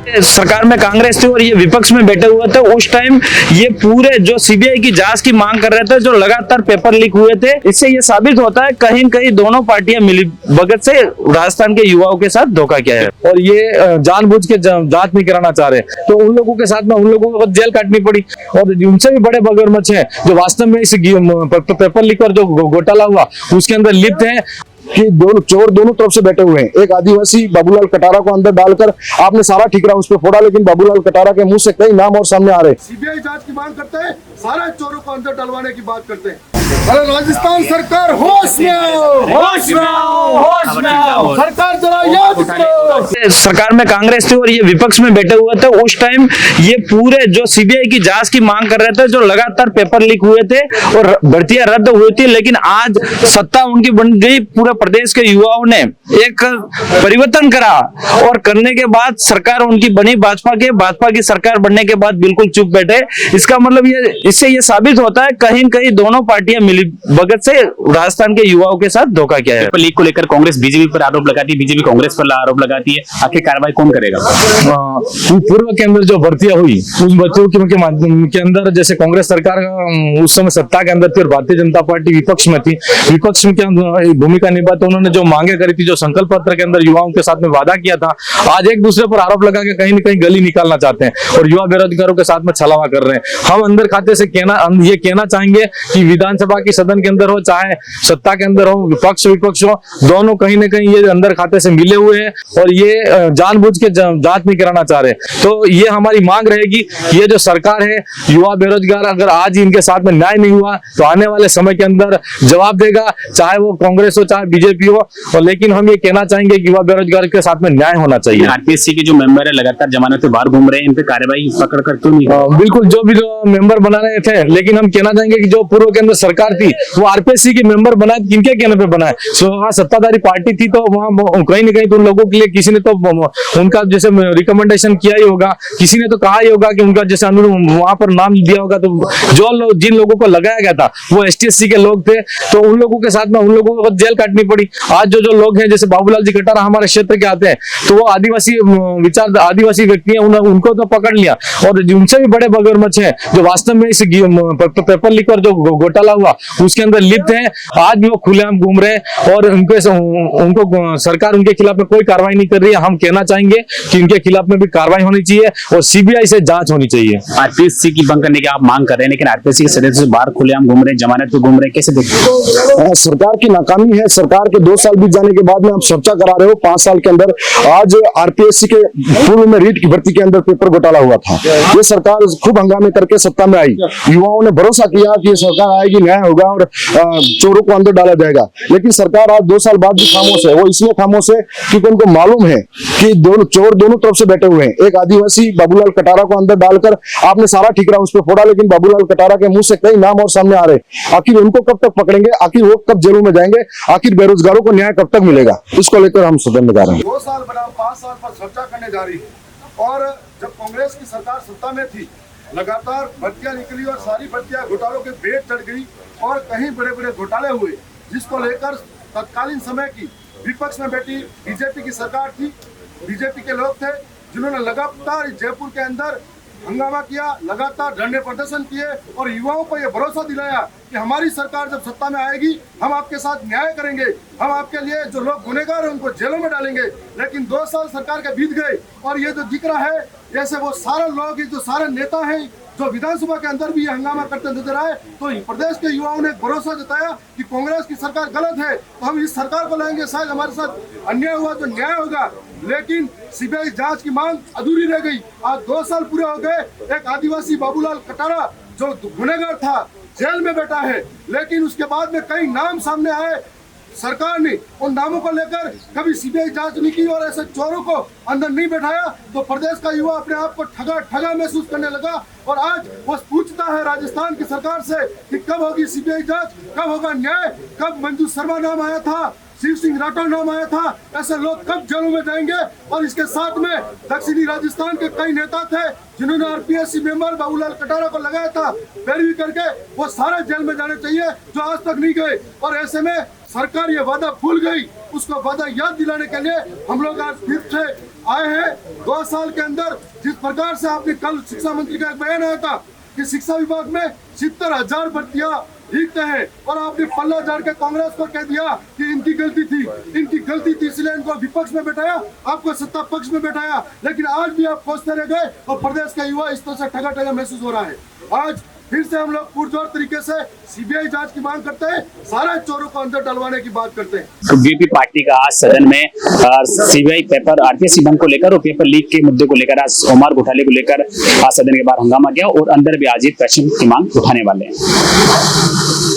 सरकार में कांग्रेस थी और ये विपक्ष में बैठे हुए थे, उस टाइम ये पूरे जो सीबीआई की जांच की मांग कर रहे थे, जो लगातार पेपर लीक हुए थे, इससे ये साबित होता है कहीं कहीं दोनों पार्टियां मिली भगत से राजस्थान के युवाओं के साथ धोखा किया है और ये जानबूझ के जांच नहीं कराना चाह रहे, तो उन लोगों के साथ में उन लोगों को जेल काटनी पड़ी। और उनसे भी बड़े मगरमच्छ हैं जो वास्तव में इस पेपर लीक और जो घोटाला हुआ उसके अंदर लिप्त हैं कि दोनों चोर दोनों तरफ से बैठे हुए हैं। एक आदिवासी बाबूलाल कटारा को अंदर डालकर आपने सारा ठिकरा उस पर फोड़ा, लेकिन बाबूलाल कटारा के मुंह से कई नाम और सामने आ रहे। सीबीआई जांच की मांग करते हैं, सारे चोरों को अंदर डलवाने की बात करते हैं। अरे राजस्थान सरकार होश में आओ, होश में आओ, होश में आओ। सरकार जरा याद करो, सरकार में कांग्रेस थी और ये विपक्ष में बैठे हुए थे, उस टाइम ये पूरे जो सीबीआई की जांच की मांग कर रहे थे, जो लगातार पेपर लीक हुए थे और भर्तियां रद्द हुई थी, लेकिन आज सत्ता उनकी बन गई। पूरे प्रदेश के युवाओं ने एक परिवर्तन करा और करने के बाद सरकार उनकी बनी भाजपा की सरकार बनने के बाद बिल्कुल चुप बैठे। इसका मतलब ये इससे ये साबित होता है कहीं कहीं दोनों पार्टियां मिली भगत से राजस्थान के युवाओं के साथ धोखा किया है। पेपर लीक को लेकर कांग्रेस बीजेपी पर आरोप लगाती है, बीजेपी कांग्रेस पर आरोप लगाती है, आखिर कार्रवाई कौन करेगा? पूर्व के अंदर जो भर्तियां हुई उस बच्चों के अंदर, जैसे कांग्रेस सरकार उस समय सत्ता के अंदर थी और भारतीय जनता पार्टी विपक्ष में थी, विपक्ष में क्या भूमिका निभा, तो उन्होंने जो मांगे करी थी, जो संकल्प पत्र के अंदर युवाओं के साथ में वादा किया था, आज एक दूसरे पर आरोप लगा के कहीं न कहीं गली निकालना चाहते हैं और युवा बेरोजगारों के साथ में छलावा कर रहे हैं। हम अंदर खाते से ये कहना चाहेंगे कि विधानसभा की सदन के अंदर हो, चाहे सत्ता के अंदर हो, विपक्ष हो, दोनों कहीं न कहीं ये अंदर खाते से मिले हुए हैं और ये जानबूझ के जांच नहीं कराना चाह रहे। तो ये हमारी मांग रहेगी, ये जो सरकार है, युवा बेरोजगार अगर आज इनके साथ में न्याय नहीं हुआ तो आने वाले समय के अंदर जवाब देगा, चाहे वो कांग्रेस हो चाहे बीजेपी हो। और लेकिन हम ये कहना चाहेंगे कि युवा बेरोजगार के साथ में न्याय होना चाहिए। आरपीएससी के जो मेंबर है लगातार जमानत पे बाहर घूम रहे हैं, इन पे कार्रवाई पकड़ कर क्यों नहीं? बिल्कुल, जो भी मेंबर बना रहे थे, लेकिन हम कहना चाहेंगे कि जो पूर्व के अंदर सरकार थी वो आरपीएससी के मेंबर बनाए, किनके कहने पे बनाए? वहाँ सत्ताधारी पार्टी थी, तो वहाँ कहीं न कहीं तो उन लोगों के लिए किसी ने तो उनका जैसे रिकमेंडेशन किया ही होगा, किसी ने तो कहा ही होगा कि उनका जैसे वहां पर नाम दिया होगा। तो जो जिन लोगों को लगाया गया था वो एसटी-एससी के लोग थे, तो उन लोगों के साथ में उन लोगों को जेल काटनी पड़ी। आज जो लोग हैं, जैसे बाबूलाल जी कटारा हमारे क्षेत्र के आते हैं, तो वो आदिवासी व्यक्ति हैं, उनको तो पकड़ लिया और उनसे भी बड़े मगरमच्छ हैं जो वास्तव में इस पेपर लीक और जो घोटाला हुआ उसके अंदर लिप्त हैं। आज भी वो खुलेआम घूम रहे हैं और उनको सरकार उनके खिलाफ में कोई कार्रवाई नहीं कर रही है। हम कहना चाहेंगे कि उनके खिलाफ में भी कार्रवाई होनी चाहिए और सीबीआई से जांच होनी चाहिए। आरपीएससी की भंग करने की आप मांग कर रहे हैं, लेकिन आरपीएससी के सदस्य बाहर खुलेआम घूम रहे हैं, जमानत पे घूम रहे हैं, कैसे देखते हैं? सरकार की नाकामी है। सरकार के 2 साल बीत जाने के बाद में आप चर्चा करा रहे हो 5 साल के अंदर। आज आरपीएससी के पूर्व में रीट की भर्ती के अंदर पेपर घोटाला हुआ था। ये सरकार खूब हंगामे करके सत्ता में आई, युवाओं ने भरोसा किया कि ये सरकार आएगी, न्याय होगा और चोरों को अंदर डाला जाएगा। लेकिन सरकार आज 2 साल बाद भी खामोश है। वो इसलिए खामोश है क्योंकि उनको मालूम है कि चोर दोनों तरफ से बैठे हुए हैं। एक आदिवासी बाबूलाल कटारा को अंदर डालकर आपने सारा ठिकरा उस पर फोड़ा, लेकिन बाबूलाल कटारा के मुंह से कई नाम और सामने आ रहे। आखिर उनको कब तक पकड़ेंगे? आखिर वो कब जेलों में जाएंगे? आखिर बेरोजगारों को न्याय कब तक मिलेगा? इसको लेकर हम सदन में जा रहे हैं। 2 साल बना 5 साल पर चर्चा करने जा रही है। और जब कांग्रेस की सरकार सत्ता में थी, लगातार भर्तियां निकली और सारी भर्तियां घोटालों के बेट चढ़ गई और कहीं बड़े बड़े घोटाले हुए, जिसको लेकर तत्कालीन समय की विपक्ष में बैठी बीजेपी की सरकार थी। बीजेपी के लोग थे जिन्होंने लगातार जयपुर के अंदर हंगामा किया, लगातार धरने प्रदर्शन किए और युवाओं को यह भरोसा दिलाया कि हमारी सरकार जब सत्ता में आएगी हम आपके साथ न्याय करेंगे, हम आपके लिए जो लोग गुनहगार हैं उनको जेलों में डालेंगे। लेकिन 2 साल सरकार के बीत गए और ये जो दिख रहा है, जैसे वो सारे लोग, जो सारे नेता हैं जो विधानसभा के अंदर भी ये हंगामा करते नजर आए, तो प्रदेश के युवाओं ने भरोसा जताया कि कांग्रेस की सरकार गलत है, तो हम इस सरकार को लाएंगे, शायद हमारे साथ अन्याय हुआ तो न्याय होगा। लेकिन सीबीआई जांच की मांग अधूरी रह गई। आज 2 साल पूरे हो गए। एक आदिवासी बाबूलाल कटारा जो गुनहगार था जेल में बैठा है, लेकिन उसके बाद में कई नाम सामने आए। सरकार ने उन नामों को लेकर कभी सीबीआई जांच नहीं की और ऐसे चोरों को अंदर नहीं बैठाया, तो प्रदेश का युवा अपने आप को ठगा महसूस करने लगा। और आज वो पूछता है राजस्थान की सरकार से कि कब होगी सीबीआई जांच, कब होगा न्याय, कब मंजू शर्मा नाम आया था, शिव सिंह राठौर नाम आया था, ऐसे लोग कब जेलों में जाएंगे? और इसके साथ में दक्षिणी राजस्थान के कई नेता थे जिन्होंने आरपीएससी मेंबर बाबूलाल कटारा को लगाया था, पैरवी करके वो सारे जेल में जाने चाहिए जो आज तक नहीं गए। और ऐसे में सरकार ये वादा भूल गई, उसको वादा याद दिलाने के लिए हम लोग आज फिर से आए हैं। 2 साल के अंदर जिस प्रकार से आपने कल शिक्षा मंत्री का एक बयान आया था कि शिक्षा विभाग में 70,000 भर्तियां रिक्त है, और आपने पल्ला झाड़ के कांग्रेस को कह दिया कि इनकी गलती थी इसलिए इनको विपक्ष में बैठाया, आपको सत्ता पक्ष में बैठाया। लेकिन आज भी आप कोसते रह गए और प्रदेश का युवा इस तरह से ठगा ठगा महसूस हो रहा है। आज फिर से हम लोग पुरजोर तरीके से सीबीआई जांच की मांग करते हैं, सारे चोरों को अंदर डलवाने की बात करते हैं। तो बीजेपी पार्टी का आज सदन में सीबीआई पेपर आरपीएससी बंद को लेकर और पेपर लीक के मुद्दे को लेकर आज ओमार घोटाले को लेकर आज सदन के बाहर हंगामा किया और अंदर भी आज एक क्वेश्चन की मांग उठाने वाले हैं।